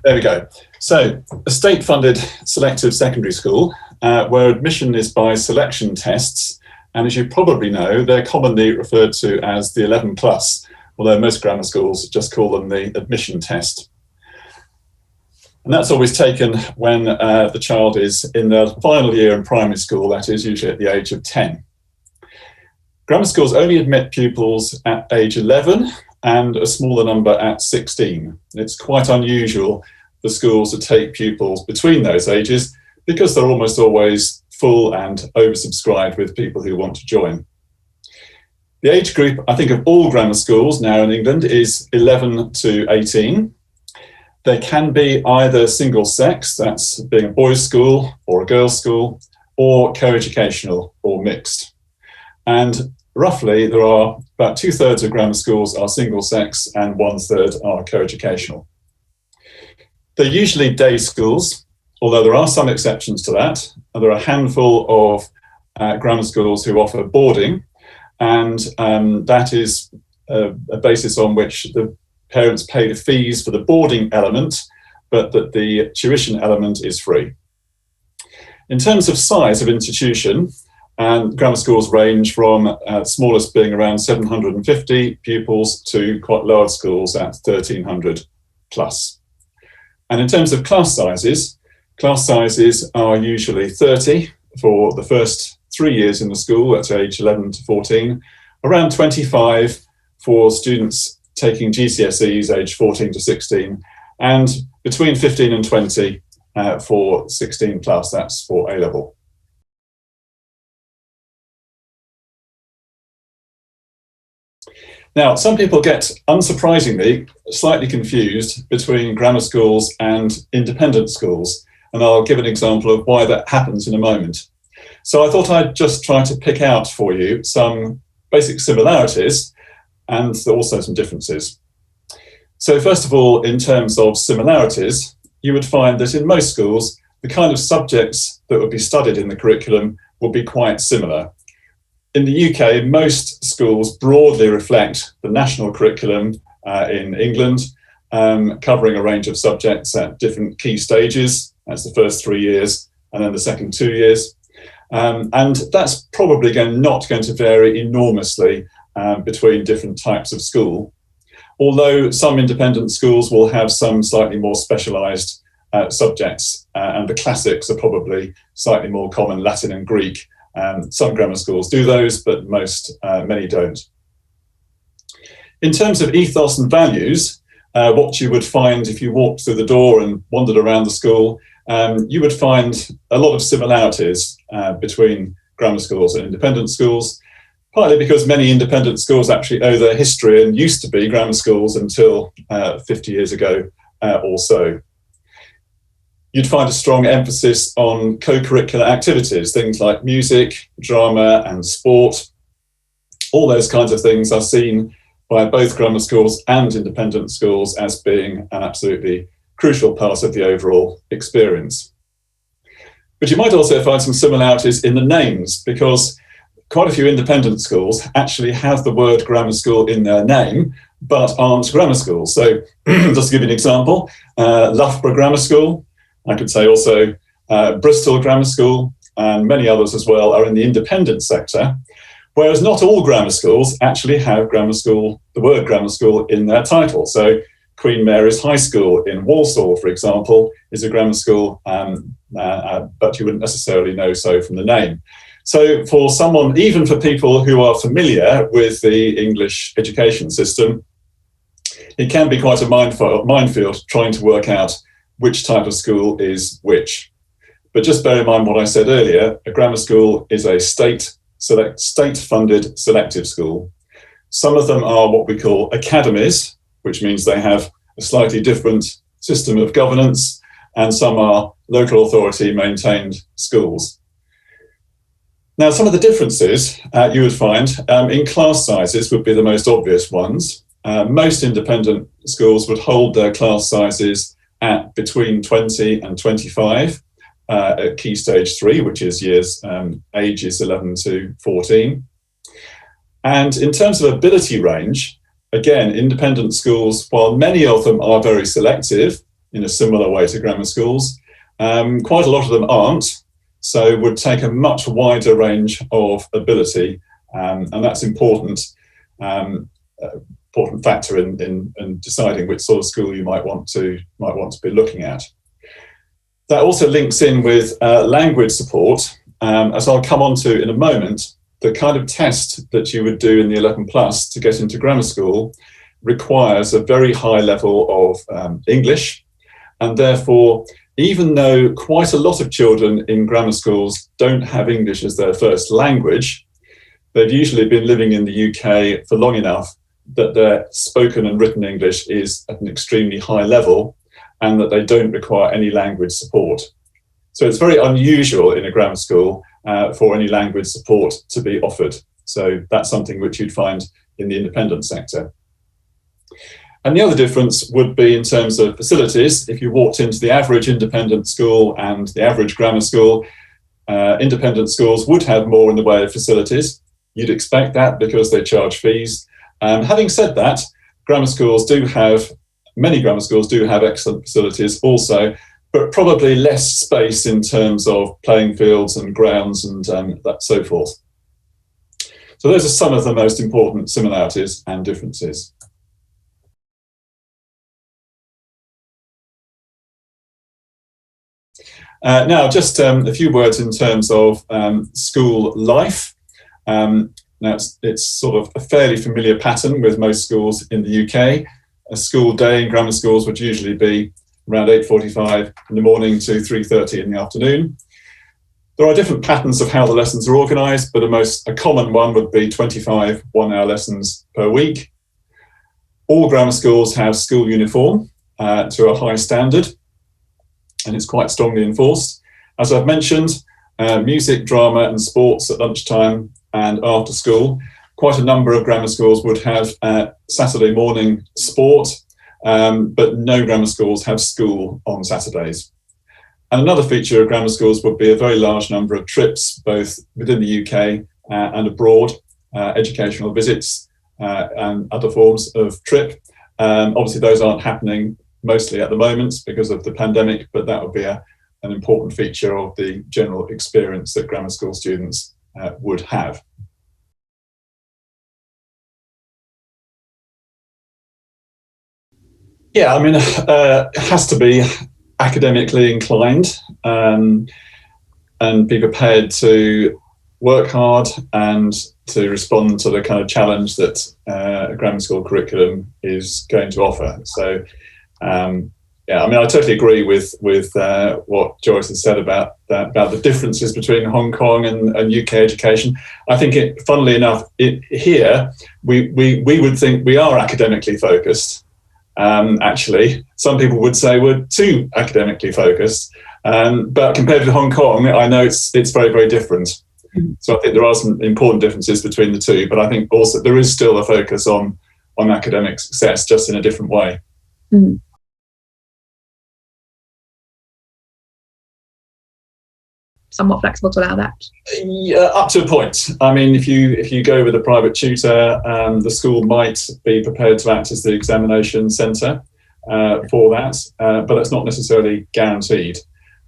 There we go. So, a state-funded selective secondary school where admission is by selection tests, and as you probably know, they're commonly referred to as the 11 plus, although most grammar schools just call them the admission test. And that's always taken when the child is in their final year in primary school, that is usually at the age of 10. Grammar schools only admit pupils at age 11 and a smaller number at 16. It's quite unusual for schools to take pupils between those ages because they're almost always full and oversubscribed with people who want to join. The age group, I think, of all grammar schools now in England is 11 to 18. They can be either single sex, that's being a boys' school or a girls' school, or co-educational or mixed. And roughly, there are about 2/3 of grammar schools are single sex and 1/3 are co-educational. They're usually day schools, although there are some exceptions to that. There are a handful of grammar schools who offer boarding, and that is a basis on which the parents pay the fees for the boarding element, but that the tuition element is free. In terms of size of institution, grammar schools range from smallest being around 750 pupils to quite large schools at 1,300 plus. And in terms of class sizes are usually 30 for the first 3 years in the school, that's age 11 to 14, around 25 for students taking GCSEs age 14 to 16, and between 15 and 20 for 16 plus, that's for A-level. Now, some people get, unsurprisingly, slightly confused between grammar schools and independent schools, and I'll give an example of why that happens in a moment. So I thought I'd just try to pick out for you some basic similarities and also some differences. So first of all, in terms of similarities, you would find that in most schools, the kind of subjects that would be studied in the curriculum would be quite similar. In the UK, most schools broadly reflect the national curriculum in England, covering a range of subjects at different key stages. That's the first 3 years and then the second 2 years. And that's probably not going to vary enormously between different types of school, although some independent schools will have some slightly more specialised subjects, and the classics are probably slightly more common, Latin and Greek. Some grammar schools do those, but many don't. In terms of ethos and values, what you would find if you walked through the door and wandered around the school, you would find a lot of similarities between grammar schools and independent schools, partly because many independent schools actually owe their history and used to be grammar schools until 50 years ago or so. You'd find a strong emphasis on co-curricular activities, things like music, drama and sport. All those kinds of things are seen by both grammar schools and independent schools as being an absolutely crucial part of the overall experience. But you might also find some similarities in the names, because quite a few independent schools actually have the word grammar school in their name, but aren't grammar schools. So just to give you an example, Loughborough Grammar School, I could say also Bristol Grammar School, and many others as well, are in the independent sector, whereas not all grammar schools actually have the word grammar school in their title. So Queen Mary's High School in Walsall, for example, is a grammar school, but you wouldn't necessarily know so from the name. So for someone, even for people who are familiar with the English education system, it can be quite a minefield trying to work out which type of school is which. But just bear in mind what I said earlier, a grammar school is a state-funded selective school. Some of them are what we call academies, which means they have a slightly different system of governance, and some are local authority maintained schools. Now, some of the differences you would find in class sizes would be the most obvious ones. Most independent schools would hold their class sizes at between 20 and 25 at Key Stage 3, which is ages 11 to 14. And in terms of ability range, again, independent schools, while many of them are very selective, in a similar way to grammar schools. Quite a lot of them aren't, so would take a much wider range of ability, and that's important factor in deciding which sort of school you might want to be looking at. That also links in with language support, as I'll come on to in a moment. The kind of test that you would do in the 11 plus to get into grammar school requires a very high level of English, and therefore, even though quite a lot of children in grammar schools don't have English as their first language, they've usually been living in the UK for long enough that their spoken and written English is at an extremely high level and that they don't require any language support. So it's very unusual in a grammar school for any language support to be offered. So that's something which you'd find in the independent sector. And the other difference would be in terms of facilities. If you walked into the average independent school and the average grammar school, independent schools would have more in the way of facilities. You'd expect that because they charge fees. Having said that, many grammar schools do have excellent facilities also, but probably less space in terms of playing fields and grounds and that so forth. So those are some of the most important similarities and differences. Now, just a few words in terms of school life. Now, it's sort of a fairly familiar pattern with most schools in the UK. A school day in grammar schools would usually be around 8:45 in the morning to 3:30 in the afternoon. There are different patterns of how the lessons are organised, but a common one would be 25 one-hour lessons per week. All grammar schools have school uniform to a high standard, and it's quite strongly enforced. As I've mentioned, music, drama and sports at lunchtime and after school. Quite a number of grammar schools would have Saturday morning sport, but no grammar schools have school on Saturdays. And another feature of grammar schools would be a very large number of trips, both within the UK and abroad, educational visits and other forms of trip. Obviously, those aren't happening mostly at the moment because of the pandemic, but that would be an important feature of the general experience that grammar school students would have. Yeah, I mean, it has to be academically inclined and be prepared to work hard and to respond to the kind of challenge that a grammar school curriculum is going to offer. So, yeah, I mean, I totally agree with what Joyce has said about the differences between Hong Kong and UK education. I think, funnily enough, here we would think we are academically focused. Actually, some people would say we're too academically focused, but compared to Hong Kong, I know it's very, very different. So I think there are some important differences between the two, but I think also there is still a focus on academic success, just in a different way. Mm. Somewhat flexible to allow that? Yeah, up to a point. I mean, if you go with a private tutor, the school might be prepared to act as the examination centre for that, but that's not necessarily guaranteed.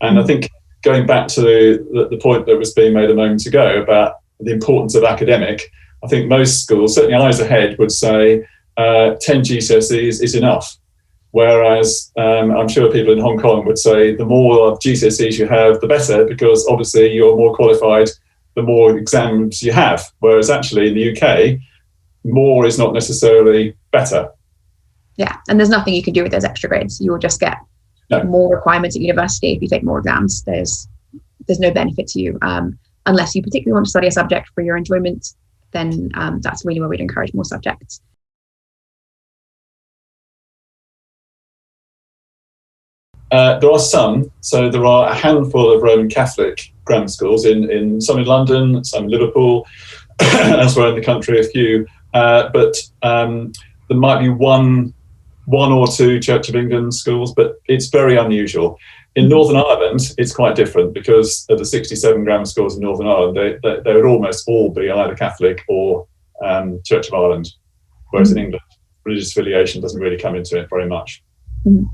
And I think going back to the point that was being made a moment ago about the importance of academic, I think most schools, certainly Eyes Ahead, would say 10 GCSEs is enough. Whereas I'm sure people in Hong Kong would say the more GCSEs you have, the better, because obviously you're more qualified the more exams you have. Whereas actually in the UK, more is not necessarily better. Yeah, and there's nothing you can do with those extra grades. You will just get more requirements at university if you take more exams. There's no benefit to you unless you particularly want to study a subject for your enjoyment. Then that's really where we'd encourage more subjects. There are some, so there are a handful of Roman Catholic grammar schools in some in London, some in Liverpool, elsewhere in the country, a few. But there might be one or two Church of England schools, but it's very unusual. In Northern Ireland, it's quite different because of the 67 grammar schools in Northern Ireland, they would almost all be either Catholic or Church of Ireland, whereas in England, religious affiliation doesn't really come into it very much. Mm-hmm.